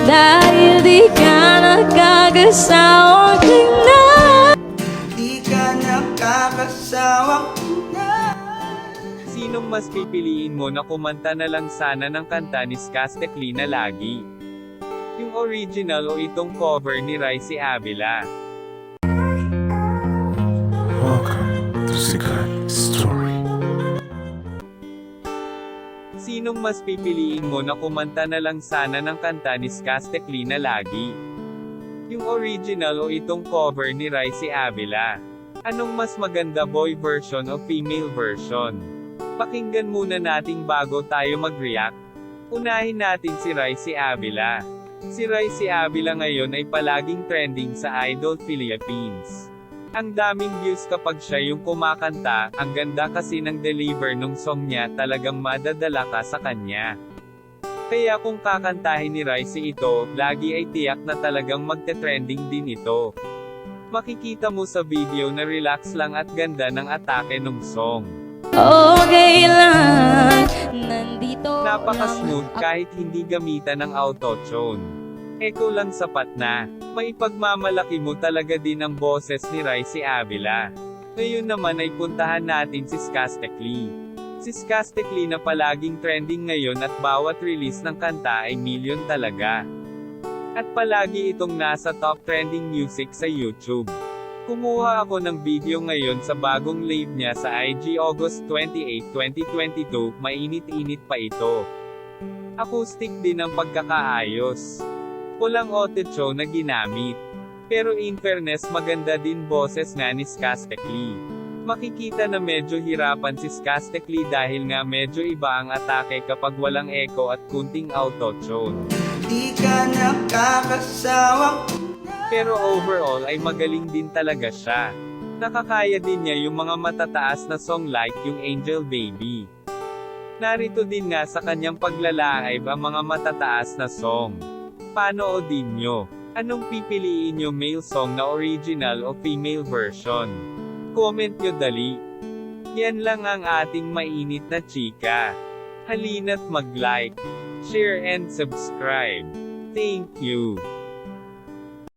Dahil di ka nakakasawang tingnan. Di ka nakakasawang tingnan. Sinong mas pipiliin mo na kumanta na lang sana ng kanta ni Skastekli na lagi? Yung original o itong cover ni Raisi Avila? Welcome to Sikat Story. Sinong mas pipiliin mo na kumanta na lang sana ng kanta ni Skastekli na lagi? Yung original o itong cover ni Raisi Avila? Anong mas maganda, boy version o female version? Pakinggan muna nating bago tayo mag-react. Unahin natin si Raisi Avila. Si Raisi Avila ngayon ay palaging trending sa Idol Philippines. Ang daming views kapag siya yung kumakanta, ang ganda kasi ng deliver nung song niya, talagang madadala ka sa kanya. Kaya kung kakantahin ni Raisi ito, lagi ay tiyak na talagang magte-trending din ito. Makikita mo sa video na relax lang at ganda ng atake nung song. Okay lang, nandito Napaka-smooth kahit hindi gamitan ng auto-tune. Echo lang sapat na. Maipagmamalaki mo talaga din ang boses ni Raisi Avila. Ngayon naman ay puntahan natin si Skastekli. Si Skastekli na palaging trending ngayon at bawat release ng kanta ay milyon talaga. At palagi itong nasa top trending music sa YouTube. Kumuha ako ng video ngayon sa bagong live niya sa IG August 28, 2022, mainit-init pa ito. Acoustic din ang pagkakaayos. Walang auto-tune na ginamit. Pero in fairness maganda din boses nga ni Skastekli. Makikita na medyo hirapan si Skastekli dahil nga medyo iba ang atake kapag walang echo at kunting auto-tune. Di ka nakakasawang. Pero overall ay magaling din talaga siya. Nakakaya din niya yung mga matataas na song like yung Angel Baby. Narito din nga sa kanyang paglalive ang mga matataas na song. Panoodin nyo. Anong pipiliin nyo, male song na original o female version? Comment nyo dali. Yan lang ang ating mainit na chika. Halina't mag-like, share and subscribe. Thank you.